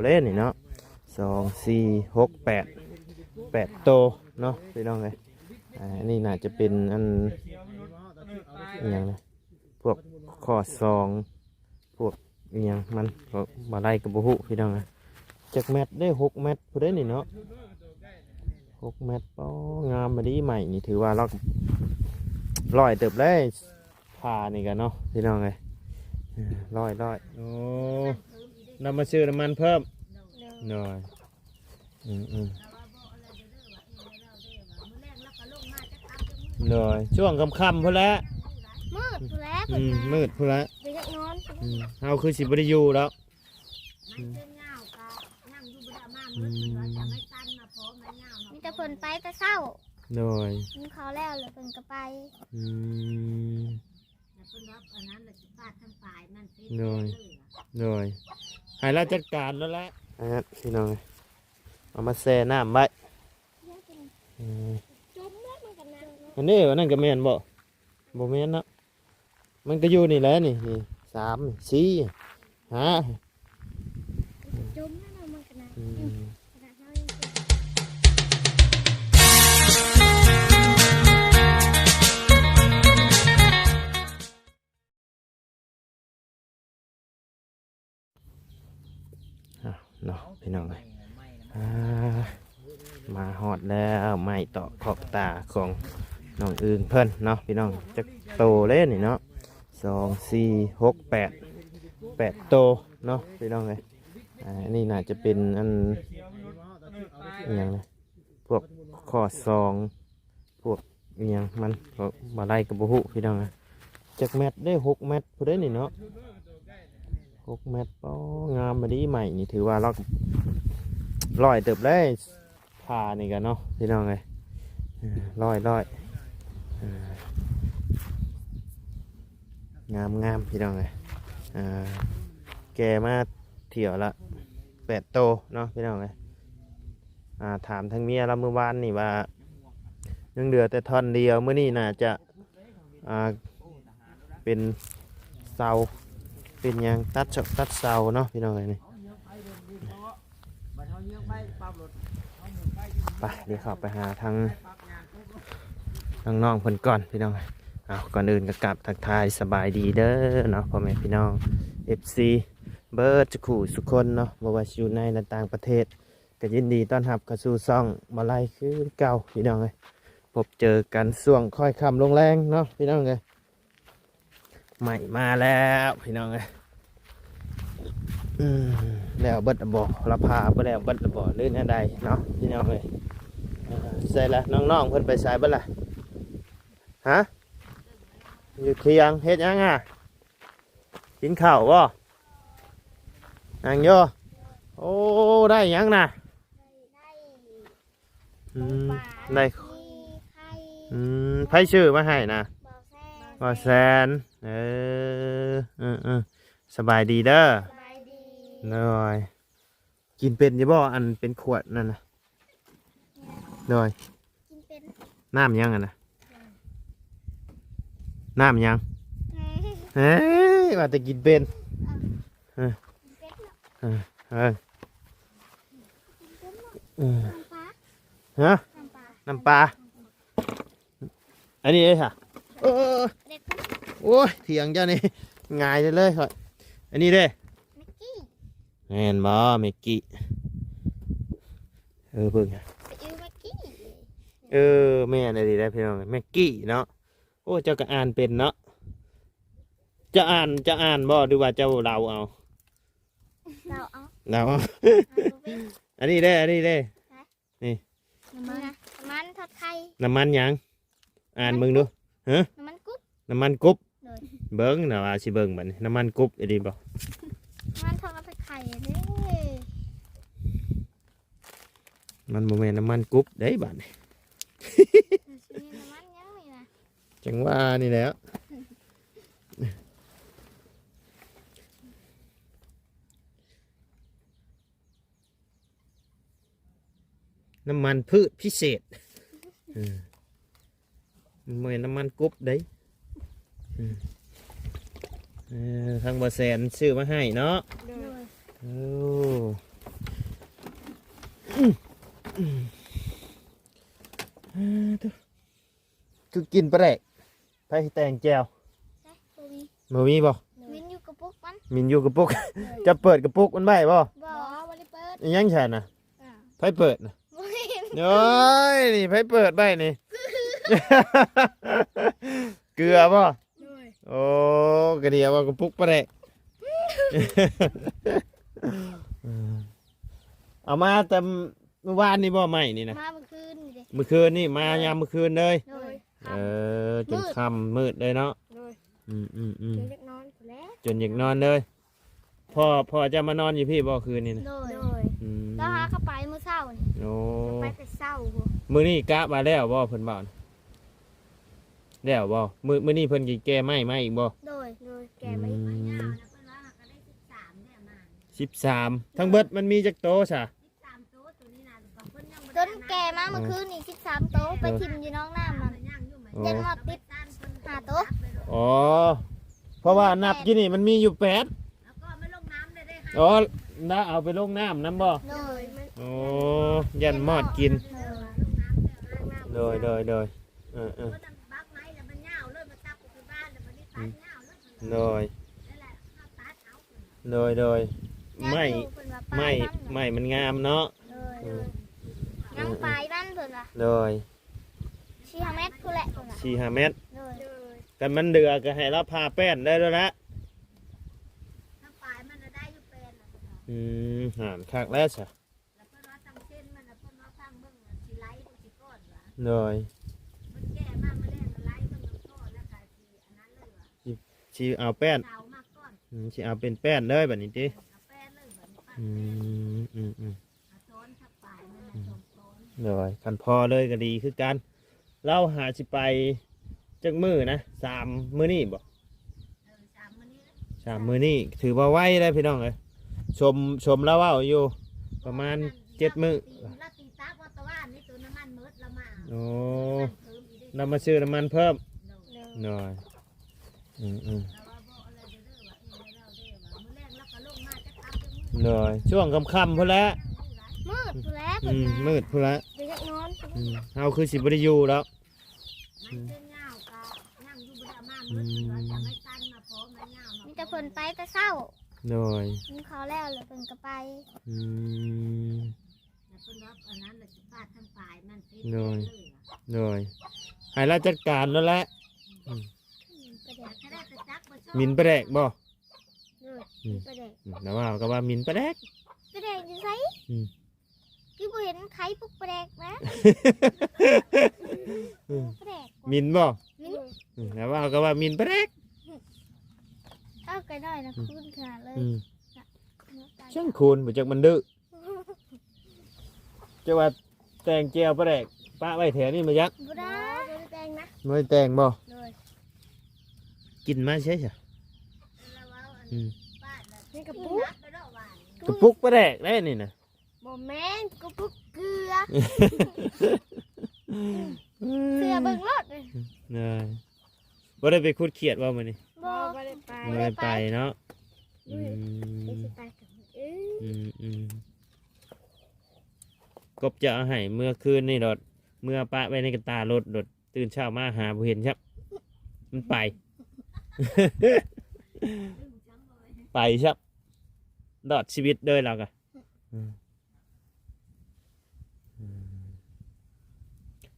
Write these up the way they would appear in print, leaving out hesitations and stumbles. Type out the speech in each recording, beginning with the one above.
เลยนี่เนาะ2 4 6 8 8 โตเนาะพี่น้องเลยนี่น่าจะเป็นอันอย่างนะพวกข้อซองพวกอย่างมันมาไล่กับบุหุพี่น้องเลยจากแมตได้6 เมตรพอได้นี่เนาะ6 เมตรป้องามมาดีใหม่นี่ถือว่าเราร้อยเติบได้ผ่านี่กันเนาะพี่น้องเลยร้อยโอ้นำมาซื้อน้ำมันเพิ่มหน่อยหน่อยช่วงค่ำๆพอแล้วมืดพูแล้วมืดพอแล้วเด็กนอนเอาคือสิบริยูแล้วมีแต่เพิ่นไปแต่เศร้าหน่อยมีเขาแล้วเลยเพิ่นก็ไปหน่อยให้เราจัดการแล้วแหละพี่น้องเอามาแช่น้ำไว้อันนี้นั่นก็แม่นบ่แม่นนะมันก็อยู่นี่แหละนี่3 4 5จมนั่นน่ะมันก็น่ะเนาะพี่น้องเลยมาฮอดแล้วไม่ต่อขอบตาของน้องอื่นเพิ่นเนาะพี่น้องจะโตเลยนี่เนาะ2 4 6 8 8 โตเนาะพี่น้องเลยนี่น่าจะเป็นอันอย่างนะพวกข้อซองพวกอย่างมันมาไล่กับบุหุพี่น้องเลยจากแมตได้6 เมตรพอได้นี่เนาะ6 เมตรป้องามมาดีใหม่นี่ถือว่าเราร้อยเติบได้ผ่านี่กันเนาะพี่น้องเลยร้อยงามพี่น้องเลยแกมาเที่ยวละ8 โตเนาะพี่น้องเลยถามทางเมียเราเมื่อวานนี่ว่ายังเหลือแต่ท่อนเดียวเมื่อนี้น่าจะเป็นเสาเป็นยังตัดเสาเนาะพี่น้องเลยนี่ไปเดี๋ยวเข้าไปหาทางน้องเพิ่นก่อนพี่น้องก่อนอื่นก็กลับทักทายสบายดีเด้อเนาะพ่อแม่พี่น้อง FC เบิร์ดจะขู่สุกคนเนาะบ่ว่าอยู่ในและต่างประเทศก็ยินดีต้อนรับเข้าสู่ซ่องมาไล่คือเก่าพี่น้องเลยพบเจอกันช่วงค่อยค่ำลงแรงเนาะพี่น้องเลยใหม่มาแล้วพี่น้องเลยแล้วเบิดบ่ละพาไปแล้วเบิดบ่ลื่นอะไรเนาะพี่น้องเลยใส่ละน้องๆเพิ่นไปใส่เบิดละฮะอยู่เที่ยงเฮ็ดยังกินข้าวบ่นั่งโยโอ้ได้ยังน่ะได้ไผชื่อมาให้นะบ่แซนสบายดีเด้อหน่อยกินเป็นยี่บ่อันเป็นขวดนั่นนะหน่อยน้ำยังอ่ะนะน้ำยังเฮ้ยว่าแต่กินเป็นฮะน้ำปลาอันนี้เอ้ค่ะโอ้ยเถียงเจ้านี่ง่ายเลยครับอันนี้เด้แม่นบ่เมกกี้เบิ่งแม่นอะไรได้พี่น้องเมกกี้เนาะโอ้เจ้าก็อ่านเป็นเนาะจะอ่านบ่ดูว่าเจ้าเราเอาอันนี้ได้นี่น้ำมันทอดไข่น้ำมันยังอ่านมึงดูฮะน้ำมันกุ๊บเบิ้งนะว่าสิเบิ้งบัดนี้น้ำมันกุ๊บอีดีบ่น้ำมันทอดไข่เด้มันบ่แม่นน้ำมันกุ๊บได้บัดนี้จังว่านี่แหล้วน้ำมันพืชพิเศษเหมือนน้ำมันกุ๊บได้ทางบะแสนซื้อมาให้เนาะ คือกินปลาแดกไปแตงแจว ใช่ตัวนี้ บ่มีบ่ มินอยู่กับปุ๊กมัน มินอยู่กระปุก จะเปิดกระปุกมันไว้บ่ บ่วันนี้เปิด อิหยังฉันน่ะ อ่า ไผเปิดน่ะ บ่เห็น โอ้ยนี่ไผเปิดไว้นี่ เกลือบ่ ด้วย โอ้กระเดียวว่ากระปุกปลาแดก เอามาแต่เมื่อวานนี่บ่ใหม่นี่นะ มาเมื่อคืนนี่เด้ เมื่อคืนนี่มายามเมื่อคืนเลย ด้วย จนค่ำมืดเลยเนาะ ด้วย อืม เด็กนอนอยู่แล้ว จนอยากนอนเลยพ่อจะมานอนอยู่พี่บ่คืนนี่นะ ด้วย อืม แล้วหาเข้าไปมื้อเช้านี่ โอ้ ไปแต่เช้าบ่ มื้อนี้กะมาแล้วบ่เพิ่นบ่นะแล้วบ่มื้อนี้เพิ่นสิแก้ไม้มาอีกบ่ ด้วยแกไม่ 13ทั้งเบิดมันมีจักโตซะ จนแกมาเมื่อคืนนี่13โต๊ะไปทิมอยู่น้องน้ำมัน โอ้ ยันหมดติด5โต๊ะ อ๋อเพราะว่านับกี่นี่มันมีอยู่8อ๋อน่าเอาไปลงน้ำน้ำบ่ ด้วย โอ้ยันมอดกินโดยเออโดยไม่มันงามเนาะ ยังไปบ้านเพิ่นว่ะ โดย 4 เมตรพุ่นแหละเพิ่นว่ะ 4-5 เมตร ด้วย กันมันเดือก็ให้เราพาแป้นได้แล้วละหามคักแล้วจ้ะโดยชีเอาแป้นชีเอาเป็นแป้นเลยแบบนี้ดิโดยคันพอเลยก็ดีคือกันเราหาสิไปจักมือนะ3 มื้อนี่บ่3 มื้อนี่ถือว่าไวเลยพี่น้องเลยชมแล้วว่าอยู่ประมาณ7 มื้อโอ้เรามาซื้อน้ำมันเพิ่มหน่อยหน่อยช่วงค่ำๆพุ่นละ มืดพุ่นแล้วเพิ่นว่า มืดพุ่นละ เดี๋ยวจะนอน เฮาคือสิบ่ได้อยู่แล้วมีแต่เพิ่นไปแต่เช้า หน่อย กินข้าวแล้วแล้วเพิ่นก็ไป หน่อยหน่อยให้เราจัดการแล้วแหละ ไปแดก มินประแดกบ่ เลยไปแดก แล้วว่าก็ว่ามินประแดก ไปแดกอยู่ไสคือบ่เห็นไข่ปุ๊กไปแดกนะไปแดก มินบ่ มิน แล้วว่าก็ว่ามินประแดก เอาไก่น้อยนะคืนขนาดเลย ช่างคูณบ่จักมันดื้อจะว่าแต่งแจวประแดกป้าไว้แถวนี้มายัก บ่ได้แดงนะ ไม่แต่งบ่ เลย กินมาใช่ไหม นี่กระปุก กระปุกประแดกได้นี่นะ บ่แม่นกระปุกเกลือเสือเบิ่งรถเลย นี่บ่ได้ไปคุดเขียดว่ามันนี่ บ่ได้ไป บ่ได้ไปเนาะกบจะเอาให้เมื่อคืนนี่ดดเมื่อปะไว้ในกระตารถดดตื่นเช้ามาหาบ่เห็นครับมันไป ไปครับดอดชีวิตเลยเรากะ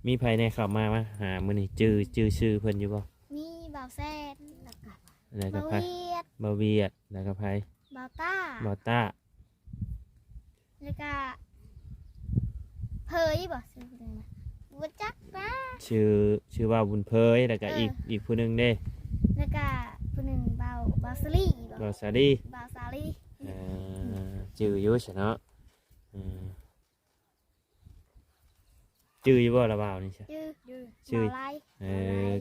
มีภัยในขับมาหามื้อนี้จื้อชื่อเพิ่นอยู่บ่ มีบ่าวแซ่นแล้วก็ แล้วก็ บ่าว ไผ เวียด บ่เวียดแล้วก็ไผ บ่าวต้า บ่ต้า แล้วก็เพยบ่ชื่อคนนึงนะบ่จักนะ ชื่อว่าบุญเพยแล้วก็อีกผู้หนึงเด้ แล้วก็คนหนึ่งบ่าวสลีบ่ บ่สาดี บ่าวสาลี จื้ออยู่ซะเนาะจื้ออยู่บ่ละบ่าวนี่ซะ ชื่อบ่าวไล่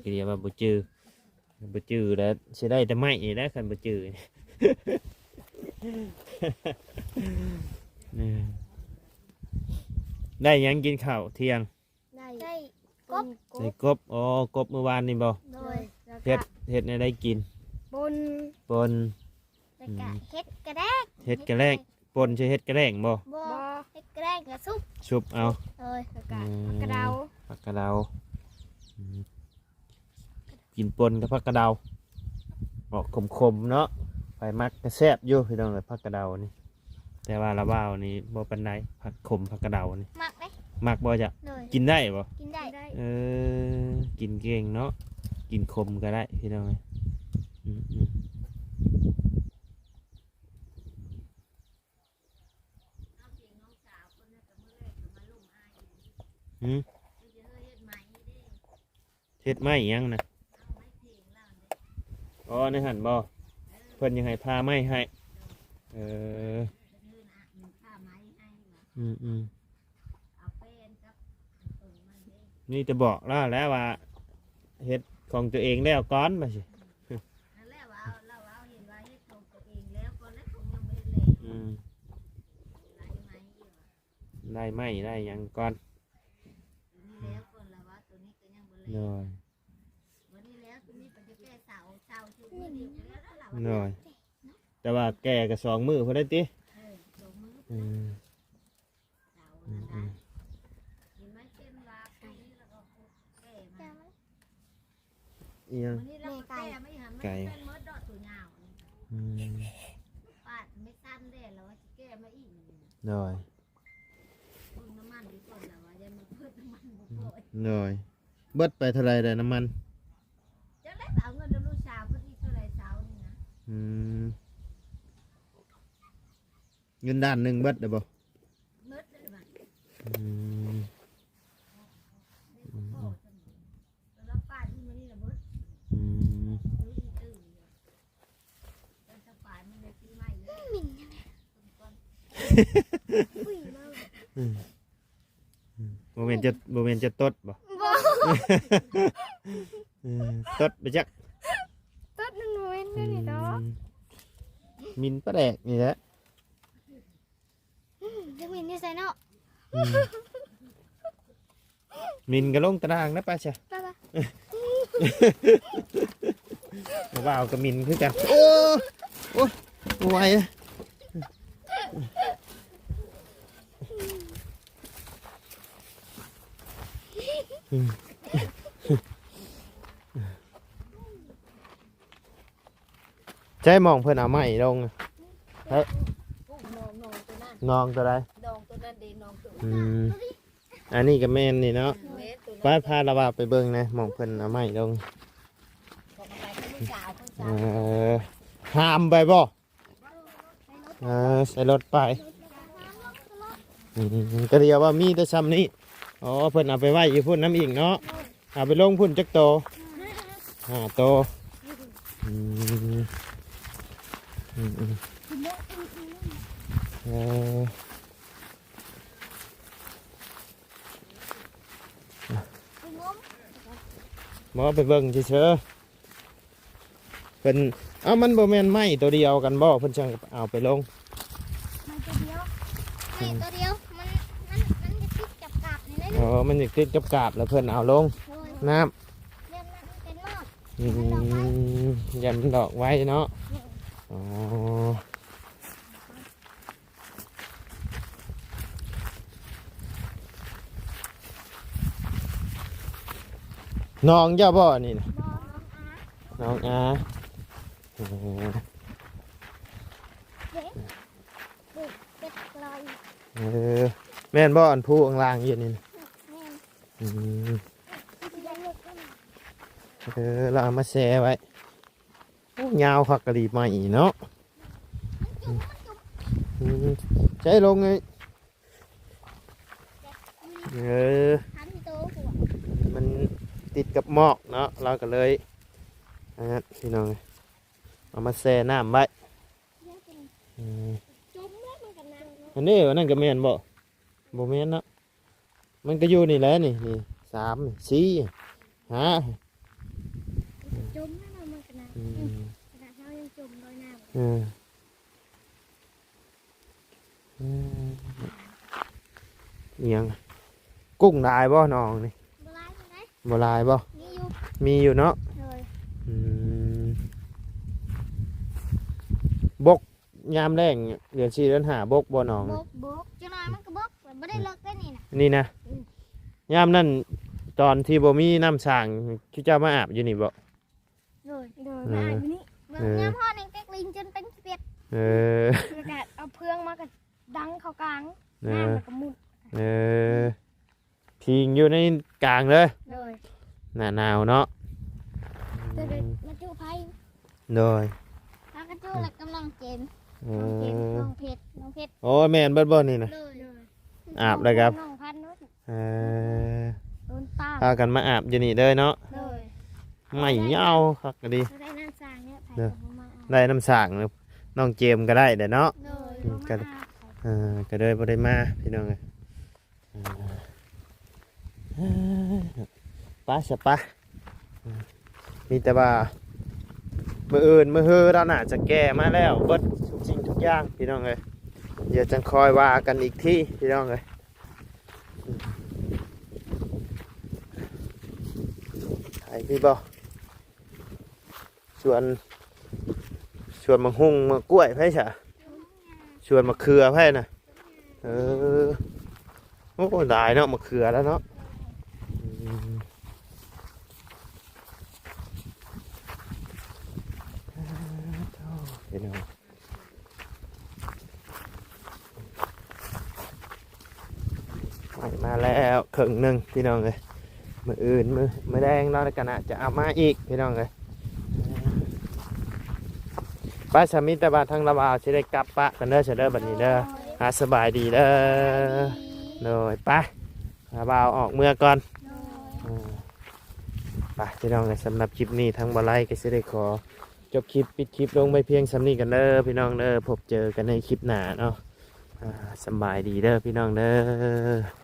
ก็เรียกว่าบ่จื้อแล้วสิได้แต่ไม้นี่แหละคันบ่จื้อ ได้หยังกินข้าวเที่ยง ได้กบ ได้กบอ๋อกบเมื่อวานนี่บ่ โดย เฮ็ดในได้กิน บน ปน แล้วก็เฮ็ดกระแดก เฮ็ดกระแลงปนใช่เฮ็ดกระแลงบ่ บ่เฮ็ดกระแด งกับซุป ชุบเอา เลยแล้วก็กระเดา ผักกระเดากินปนกับผักกระเดาออกขมๆเนาะไปมักกระแซบอยู่พี่น้องเลยผักกระเดานี่แต่ว่าละว่าวนี่บ่ปานใดผักขมผักกระเดานี่ มักไหม มักบ่จะ เลย กินได้บ่ กินได้ กินเก่งเนาะกินขมก็ได้พี่น้องเลยอืมเฮ็ดไม้ยังนะอ๋อในหันบ่เพิ่นยังให้พาไม้ให้นี่จะบอกแล้วว่าเฮ็ดของตัวเองแล้วก้อนมาสิได้ไม้ได้ยังก้อนหน่อยหน่อยแต่ว่าแก่กับ2 มื้อพอได้ติยังไก่หน่อยหน่อยเบิดไปเท่าไรได้น้ำมันเงินด้านหนึ่งเบิดได้บ่โมเมนต์จะตดบ่ตดไปจัก ต้นนึงเว้นด้วยนี่เนาะ มินปลาแดกนี่แหละ จะมินนี่ใส่เนาะ มินก็ลงตารางนะป้าเชีย ป้า ว่าเอากับมินคือกันโอ้ไหวนะใจมองเพื่อนเอาไม้ลงเฮ้ยนองตัวใดอันนี้ก็แม่นนี่เนาะป้าพาเราไปเบิ่งนะมองเพื่อนเอาไม้ลงห้ามไปบ่ใส่รถไปก็เดียวว่ามีแต่ซ้ำนี้อ๋อเพื่อนเอาไปไว้อยู่พุ่นน้ำอีกเนาะเอาไปลงพุ่นจักโต5 โตหมอไปเบิ่งเฉยๆเป็นมันบ่แม่นไม้ตัวเดียวกันบ่เพิ่นจังเอาไปลงมันตัวเดียวไม่ตัวเดียวมันจะติดกับกาบนี่เลย อ๋อมันจะติดกับกาบแล้วเพิ่นเอาลงน้ำยันดอกไว้เนาะอ๋อน้องเจ้าบ่นี่นะน้องอาแม่นบ่อันผู้อังลางอยู่นี่เราเอามาแช่ไว้ยาวคักกะดีใหม่เนาะใช้ลงไงมันติดกับหมอกเนาะเราก็เลยพี่น้องเอามาแช่น้ำไว้อันนี้วันนั้นก็แม่นบ่แม่นเนาะมันก็อยู่นี่แหละนี่3 4 5จมนะมันขนาดเรายังจมลอยน้ำยังกุ้งลายบ่น้องนี่บ่ลายบ่มีอยู่เนาะบกยามแรงเดือน4 เดือน 5บกบ่น้องบกจังหวะมันก็บก ไม่ได้เลิกได้นี่นะ นี่นะยามนั่นตอนที่บ่มีน้ำสร้างที่เจ้ามาอาบอยู่นี่บ่ เลยมาอ่านอยู่นี่เมืองน้ำพ่อในแก๊กลิงจนเป็นเปียก เออ แล้วก็เอาเพื่องมากับดังเข้ากลาง เออ น้ำแล้วก็มุด เออทิ้งอยู่ในกลางเลย เลย หน้าหนาวเนาะ แต่เด็กมาจูไพ่ โดย แล้วก็จูแล้วกำลังเจน เอ น้องเจน อ น้องเพชรน้องเพชร โอ้ยแม่นเบิดบ่นี่นะ เลย อาบเลยครับ น้องพันธุ์นู้น เออ โดนตาม พากันมาอาบอยู่นี่เด้อเนาะ เลย ไม่ยาวคักก็ดี ได้น้ำสางเนี่ยไผ่ เด้อ กับมาเอา ได้น้ำสร้างน้องเจมส์ก็ได้เด้อเนาะ เลย ก็ ก็ ก็เลยบ่ได้มาพี่น้องเอ้ยไป้าสะปะมีแต่ว่ามื้ออื่นมื้อฮือเราน่าจะแก้มาแล้วเบิดทุกสิ่งทุกอย่างพี่น้องเอ้ยเดี๋ยวจังคอยว่ากันอีกทีพี่น้องเอ้ยไอ้พี่บ่ชวนมะฮุ่งมะกล้วยไผซะชวนมะเขือไผน่ะเออโอ้ได้เนาะมะเขือแล้วเนาะอืมพี่น้องมาแล้วครึ่งหนึ่งพี่น้องเลยมืออื่นมือแดงเราในกันจะเอามาอีกพี่น้องเลยป้าสามีแต่บาทางระบาวจะได้กลับปะกันเด้อเสยเด้อบัดนี้เด้อหาสบายดีเด้อเลยไประบาวออกเมื่อก่อนไปพี่น้องเลยสำหรับคลิปนี้ทั้งบาไลก็จะได้ขอจบคลิปปิดคลิปลงไปเพียงสำนี้กันเด้อพี่น้องเด้อพบเจอกันในคลิปหน้าเนาะสบายดีเด้อพี่น้องเด้อ